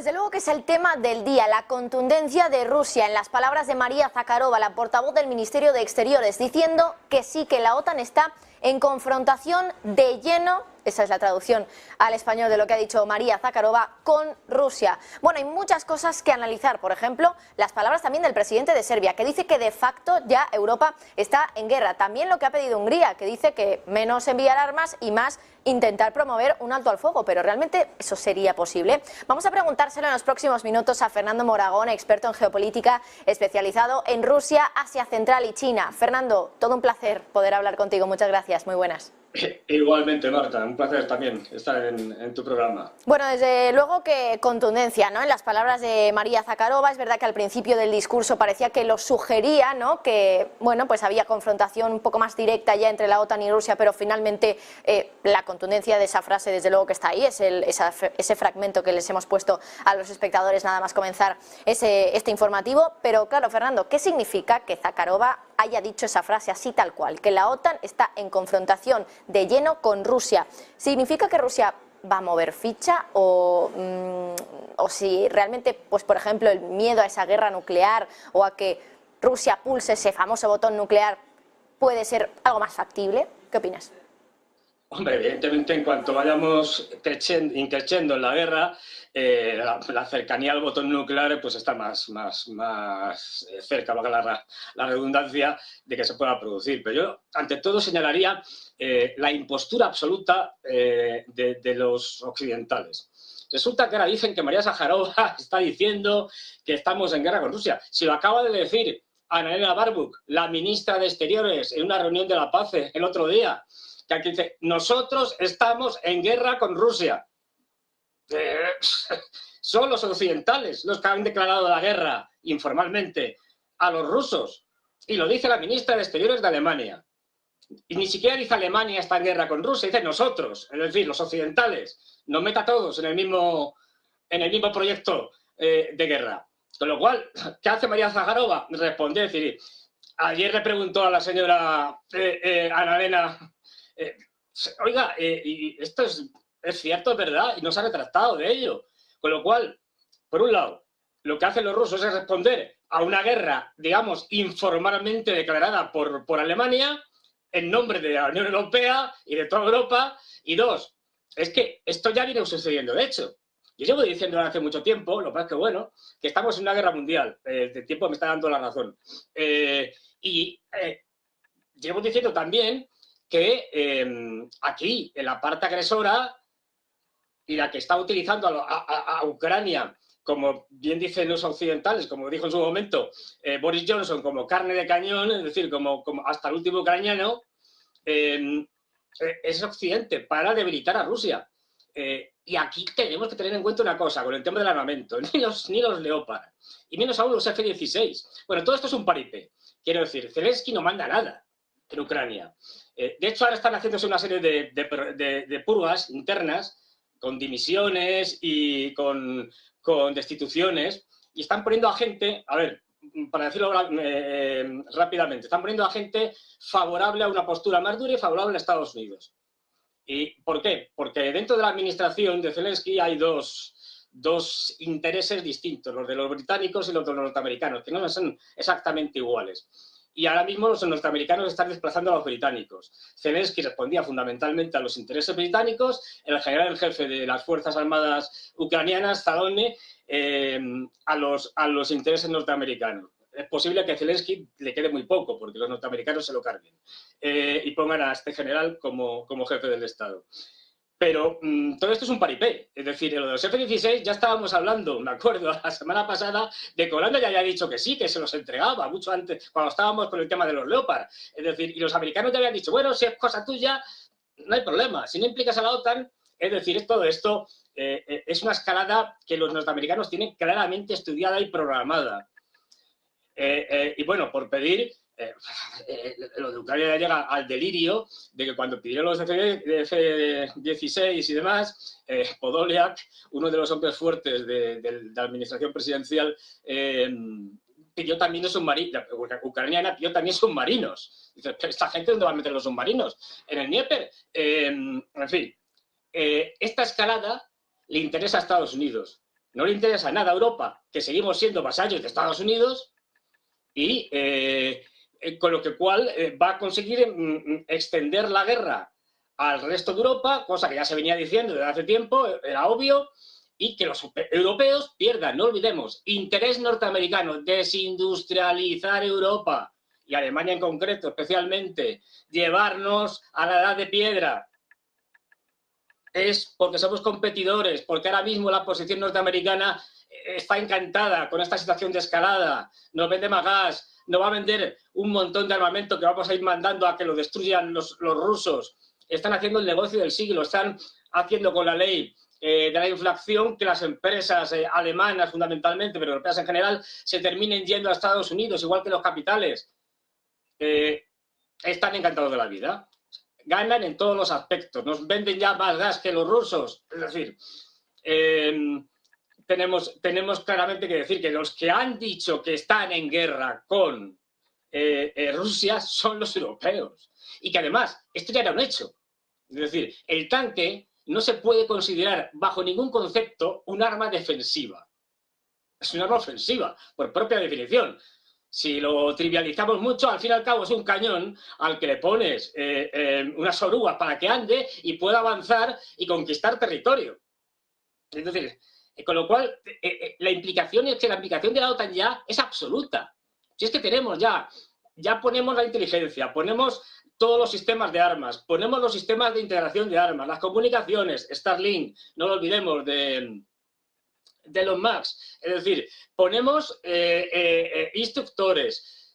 desde luego que es el tema del día, la contundencia de Rusia en las palabras de María Zakharova, la portavoz del Ministerio de Exteriores, diciendo que sí, que la OTAN está en confrontación de lleno, esa es la traducción al español de lo que ha dicho María Zakharova, con Rusia. Bueno, hay muchas cosas que analizar, por ejemplo, las palabras también del presidente de Serbia, que dice que de facto ya Europa está en guerra. También lo que ha pedido Hungría, que dice que menos enviar armas y más intentar promover un alto al fuego, pero ¿realmente eso sería posible? Vamos a preguntárselo en los próximos minutos a Fernando Moragón, experto en geopolítica, especializado en Rusia, Asia Central y China. Fernando, todo un placer poder hablar contigo. Muchas gracias, muy buenas. Igualmente, Marta, un placer también estar en tu programa. Bueno, desde luego que contundencia, ¿no?, en las palabras de María Zakharova. Es verdad que al principio del discurso parecía que lo sugería, ¿no?, que bueno, pues había confrontación un poco más directa ya entre la OTAN y Rusia, pero finalmente la contundencia de esa frase desde luego que está ahí, es ese fragmento que les hemos puesto a los espectadores nada más comenzar este informativo. Pero claro, Fernando, ¿qué significa que Zakharova haya dicho esa frase así tal cual, que la OTAN está en confrontación de lleno con Rusia? ¿Significa que Rusia va a mover ficha o si realmente, pues por ejemplo, el miedo a esa guerra nuclear o a que Rusia pulse ese famoso botón nuclear puede ser algo más factible? ¿Qué opinas? Hombre, evidentemente, en cuanto vayamos increciendo en la guerra, la cercanía al botón nuclear pues está más cerca, valga la redundancia, de que se pueda producir. Pero yo, ante todo, señalaría la impostura absoluta de los occidentales. Resulta que ahora dicen que María Zakharova está diciendo que estamos en guerra con Rusia. Si lo acaba de decir Annalena Baerbock, la ministra de Exteriores, en una reunión de la paz el otro día, que aquí dice, nosotros estamos en guerra con Rusia. Son los occidentales los que han declarado la guerra informalmente a los rusos. Y lo dice la ministra de Exteriores de Alemania. Y ni siquiera dice Alemania está en guerra con Rusia, dice nosotros, es decir, los occidentales. Nos meta a todos en el mismo proyecto de guerra. Con lo cual, ¿qué hace María Zakharova? Responde, es decir, ayer le preguntó a la señora Annalena, oiga, y esto es cierto, es verdad, y no se ha retractado de ello. Con lo cual, por un lado, lo que hacen los rusos es responder a una guerra, digamos, informalmente declarada por Alemania, en nombre de la Unión Europea y de toda Europa. Y dos, es que esto ya viene sucediendo, de hecho. Yo llevo diciendo hace mucho tiempo, lo que pasa es que, bueno, que estamos en una guerra mundial. El tiempo me está dando la razón. Llevo diciendo también que aquí, en la parte agresora y la que está utilizando a Ucrania, como bien dicen los occidentales, como dijo en su momento Boris Johnson, como carne de cañón, es decir, como hasta el último ucraniano, es Occidente para debilitar a Rusia. Y aquí tenemos que tener en cuenta una cosa, con el tema del armamento, ni los Leopard, y menos aún los F-16. Bueno, todo esto es un paripé. Quiero decir, Zelensky no manda nada en Ucrania. De hecho, ahora están haciéndose una serie de purgas internas, con dimisiones y con destituciones, y están poniendo a gente, a ver, para decirlo rápidamente, están poniendo a gente favorable a una postura más dura y favorable a Estados Unidos. ¿Y por qué? Porque dentro de la administración de Zelensky hay dos intereses distintos, los de los británicos y los de los norteamericanos, que no son exactamente iguales. Y ahora mismo los norteamericanos están desplazando a los británicos. Zelensky respondía fundamentalmente a los intereses británicos, el general en jefe de las Fuerzas Armadas ucranianas, Zadorny, a los intereses norteamericanos. Es posible que a Zelensky le quede muy poco, porque los norteamericanos se lo carguen y pongan a este general como jefe del Estado. Pero todo esto es un paripé. Es decir, en lo de los F-16 ya estábamos hablando, me acuerdo, la semana pasada, de que Holanda ya había dicho que sí, que se los entregaba mucho antes, cuando estábamos con el tema de los Leopard. Es decir, y los americanos ya habían dicho, bueno, si es cosa tuya, no hay problema. Si no implicas a la OTAN, es decir, todo esto es una escalada que los norteamericanos tienen claramente estudiada y programada. Y bueno, por pedir, lo de Ucrania ya llega al delirio de que cuando pidieron los F-16 y demás, Podolyak, uno de los hombres fuertes de la administración presidencial, pidió también submarinos, ucraniana pidió también submarinos. Dice, ¿esta gente dónde va a meter los submarinos? ¿En el Dnieper? En fin, esta escalada le interesa a Estados Unidos. No le interesa nada a Europa, que seguimos siendo vasallos de Estados Unidos, y con lo que cual va a conseguir extender la guerra al resto de Europa, cosa que ya se venía diciendo desde hace tiempo, era obvio, y que los europeos pierdan, no olvidemos, interés norteamericano, desindustrializar Europa, y Alemania en concreto, especialmente, llevarnos a la edad de piedra. Es porque somos competidores, porque ahora mismo la posición norteamericana está encantada con esta situación de escalada, nos vende más gas, nos va a vender un montón de armamento que vamos a ir mandando a que lo destruyan los rusos. Están haciendo el negocio del siglo, están haciendo con la ley de la inflación que las empresas alemanas fundamentalmente, pero europeas en general, se terminen yendo a Estados Unidos, igual que los capitales. Están encantados de la vida. Ganan en todos los aspectos, nos venden ya más gas que los rusos, es decir, tenemos claramente que decir que los que han dicho que están en guerra con Rusia son los europeos, y que además esto ya era un hecho, es decir, el tanque no se puede considerar bajo ningún concepto un arma defensiva, es un arma ofensiva, por propia definición. Si lo trivializamos mucho, al fin y al cabo es un cañón al que le pones unas orugas para que ande y pueda avanzar y conquistar territorio. Es decir, con lo cual, la implicación es que la implicación de la OTAN ya es absoluta. Si es que tenemos ya ponemos la inteligencia, ponemos todos los sistemas de armas, ponemos los sistemas de integración de armas, las comunicaciones, Starlink, no lo olvidemos, de los Max, es decir, ponemos instructores,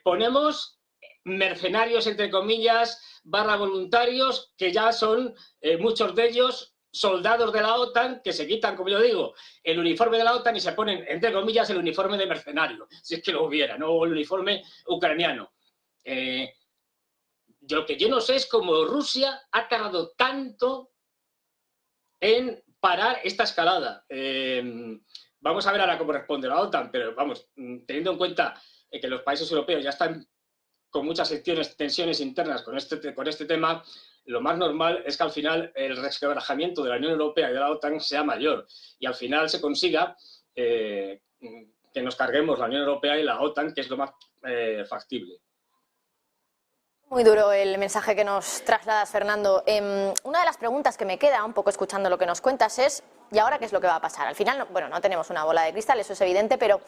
ponemos mercenarios, entre comillas, barra voluntarios, que ya son muchos de ellos soldados de la OTAN, que se quitan, como yo digo, el uniforme de la OTAN y se ponen, entre comillas, el uniforme de mercenario, si es que lo hubiera, no el uniforme ucraniano. Lo que yo no sé es cómo Rusia ha tardado tanto en parar esta escalada. Vamos a ver ahora cómo responde la OTAN, pero vamos, teniendo en cuenta que los países europeos ya están con muchas tensiones internas con este tema, lo más normal es que al final el resquebrajamiento de la Unión Europea y de la OTAN sea mayor y al final se consiga que nos carguemos la Unión Europea y la OTAN, que es lo más factible. Muy duro el mensaje que nos trasladas, Fernando. Una de las preguntas que me queda, un poco escuchando lo que nos cuentas, es ¿y ahora qué es lo que va a pasar? Al final, bueno, no tenemos una bola de cristal, eso es evidente, pero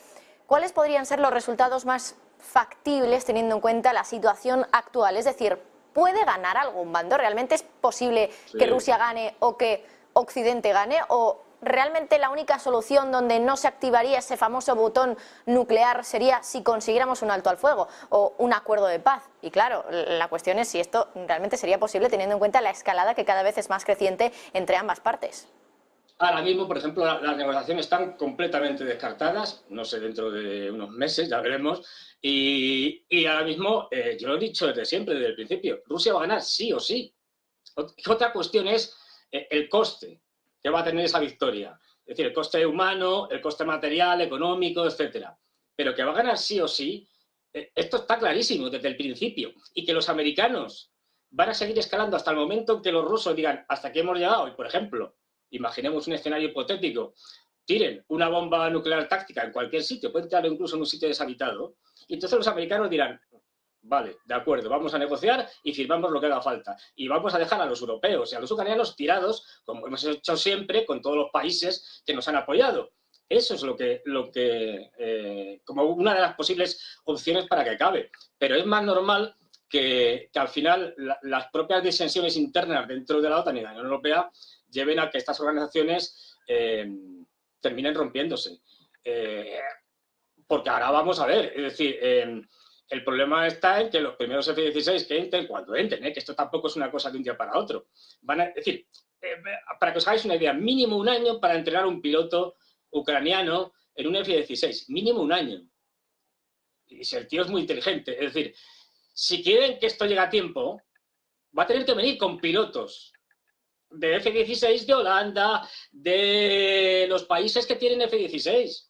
¿cuáles podrían ser los resultados más factibles teniendo en cuenta la situación actual? Es decir, ¿puede ganar algún bando? ¿Realmente es posible que Rusia gane o que Occidente gane? ¿O realmente la única solución donde no se activaría ese famoso botón nuclear sería si consiguiéramos un alto al fuego o un acuerdo de paz? Y claro, la cuestión es si esto realmente sería posible teniendo en cuenta la escalada que cada vez es más creciente entre ambas partes. Ahora mismo, por ejemplo, las negociaciones están completamente descartadas, no sé, dentro de unos meses, ya veremos, y ahora mismo, yo lo he dicho desde siempre, desde el principio, Rusia va a ganar sí o sí. Otra cuestión es el coste que va a tener esa victoria, es decir, el coste humano, el coste material, económico, etcétera, pero que va a ganar sí o sí, esto está clarísimo desde el principio, y que los americanos van a seguir escalando hasta el momento en que los rusos digan hasta aquí hemos llegado, y por ejemplo, imaginemos un escenario hipotético, tiren una bomba nuclear táctica en cualquier sitio, pueden tirarlo incluso en un sitio deshabitado, y entonces los americanos dirán, vale, de acuerdo, vamos a negociar y firmamos lo que haga falta. Y vamos a dejar a los europeos y a los ucranianos tirados, como hemos hecho siempre con todos los países que nos han apoyado. Eso es lo que como una de las posibles opciones para que acabe. Pero es más normal que al final las propias disensiones internas dentro de la OTAN y de la Unión Europea lleven a que estas organizaciones terminen rompiéndose. Porque ahora vamos a ver, es decir, el problema está en que los primeros F-16 que entren, cuando entren, que esto tampoco es una cosa de un día para otro, es decir, para que os hagáis una idea, mínimo un año para entrenar un piloto ucraniano en un F-16, mínimo un año. Y si el tío es muy inteligente, es decir, si quieren que esto llegue a tiempo, va a tener que venir con pilotos de F-16 de Holanda, de los países que tienen F-16.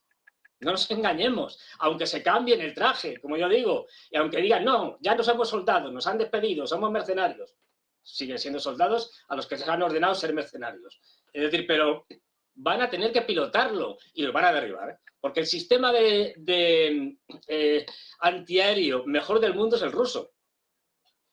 No nos engañemos, aunque se cambien el traje, como yo digo, y aunque digan, no, ya no somos soldados, nos han despedido, somos mercenarios. Siguen siendo soldados a los que se han ordenado ser mercenarios. Es decir, pero van a tener que pilotarlo y los van a derribar, porque el sistema antiaéreo mejor del mundo es el ruso.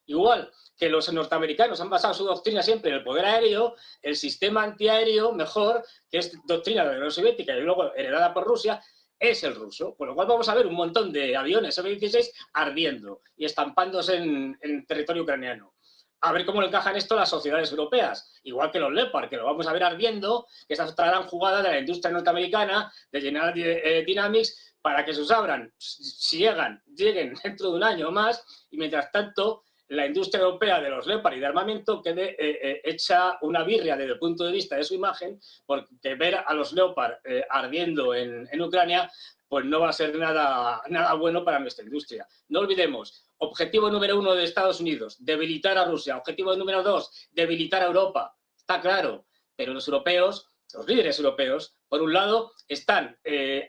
Igual que los norteamericanos han basado su doctrina siempre en el poder aéreo, el sistema antiaéreo mejor, que es doctrina de la Unión Soviética y luego heredada por Rusia, es el ruso. Con lo cual vamos a ver un montón de aviones F-16 ardiendo y estampándose en territorio ucraniano. A ver cómo le encajan esto a las sociedades europeas, igual que los Leopard, que lo vamos a ver ardiendo, que esa es otra gran jugada de la industria norteamericana, de General Dynamics, para que sus abran, si lleguen dentro de un año o más, y mientras tanto la industria europea de los Leopard y de armamento quede hecha una birria desde el punto de vista de su imagen, porque ver a los Leopard ardiendo en Ucrania pues no va a ser nada bueno para nuestra industria. No olvidemos, objetivo número 1 de Estados Unidos, debilitar a Rusia. Objetivo número 2, debilitar a Europa. Está claro, pero los europeos, los líderes europeos, por un lado, están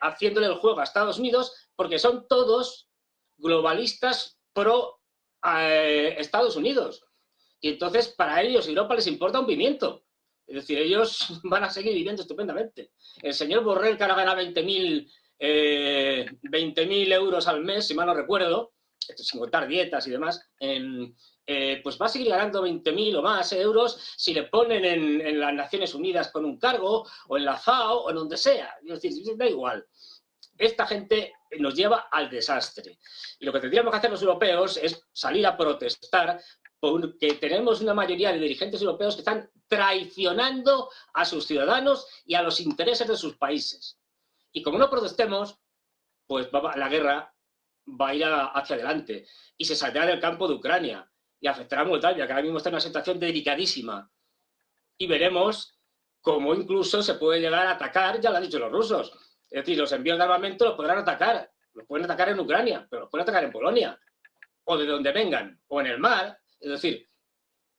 haciéndole el juego a Estados Unidos porque son todos globalistas pro Estados Unidos. Y entonces, para ellos, Europa les importa un pimiento. Es decir, ellos van a seguir viviendo estupendamente. El señor Borrell, que ahora gana 20.000 euros al mes, si mal no recuerdo, esto sin contar dietas y demás, pues va a seguir ganando 20.000 o más euros si le ponen en las Naciones Unidas con un cargo, o en la FAO, o en donde sea. Es decir, da igual. Esta gente nos lleva al desastre. Y lo que tendríamos que hacer los europeos es salir a protestar porque tenemos una mayoría de dirigentes europeos que están traicionando a sus ciudadanos y a los intereses de sus países. Y como no protestemos, pues la guerra va a ir hacia adelante y se saldrá del campo de Ucrania y afectará a Moldavia, que ahora mismo está en una situación delicadísima. Y veremos cómo incluso se puede llegar a atacar, ya lo han dicho los rusos. Es decir, los envíos de armamento los podrán atacar, los pueden atacar en Ucrania, pero los pueden atacar en Polonia, o de donde vengan, o en el mar. Es decir,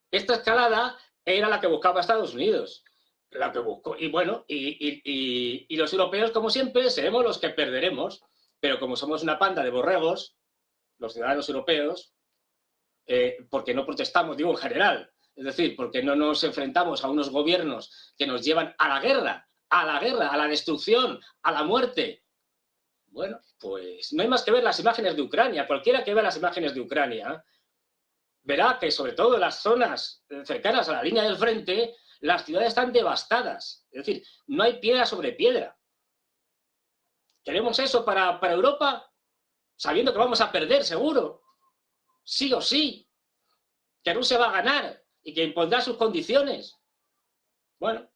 esta escalada era la que buscaba Estados Unidos. La que buscó. Y bueno, y los europeos, como siempre, seremos los que perderemos, pero como somos una panda de borregos, los ciudadanos europeos, porque no protestamos, digo en general, es decir, porque no nos enfrentamos a unos gobiernos que nos llevan a la guerra, a la destrucción, a la muerte. Bueno, pues no hay más que ver las imágenes de Ucrania. Cualquiera que vea las imágenes de Ucrania verá que, sobre todo en las zonas cercanas a la línea del frente, las ciudades están devastadas. Es decir, no hay piedra sobre piedra. ¿Queremos eso para Europa? Sabiendo que vamos a perder, seguro. Sí o sí. Que Rusia va a ganar y que impondrá sus condiciones. Bueno,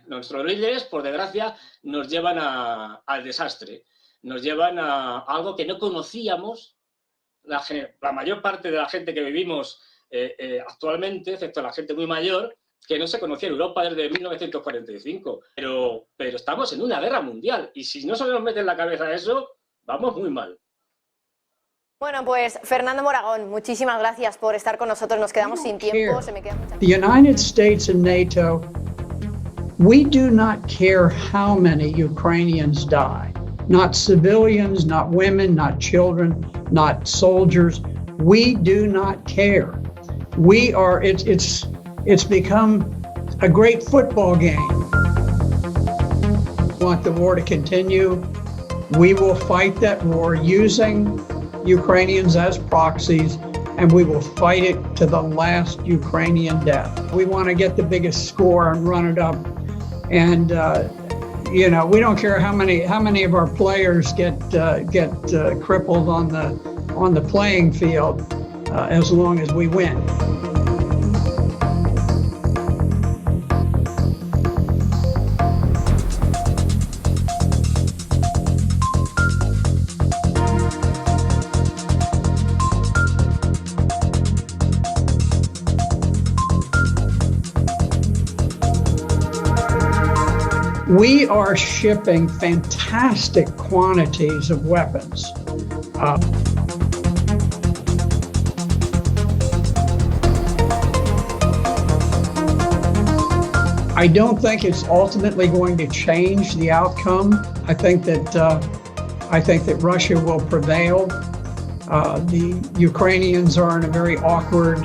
nuestros líderes, por desgracia, nos llevan al desastre. Nos llevan a algo que no conocíamos. La mayor parte de la gente que vivimos actualmente, excepto la gente muy mayor, que no se conocía en Europa desde 1945. Pero estamos en una guerra mundial y si no se nos mete en la cabeza eso, vamos muy mal. Bueno, pues Fernando Moragón, muchísimas gracias por estar con nosotros. Nos quedamos sin tiempo. Se me queda mucha... The United States and NATO, we do not care how many Ukrainians die. Not civilians, not women, not children, not soldiers. We do not care. We are, it's become a great football game. We want the war to continue. We will fight that war using Ukrainians as proxies, and we will fight it to the last Ukrainian death. We want to get the biggest score and run it up. And you know, we don't care how many of our players get crippled on the playing field, as long as we win. We are shipping fantastic quantities of weapons. I don't think it's ultimately going to change the outcome. I think that Russia will prevail. The Ukrainians are in a very awkward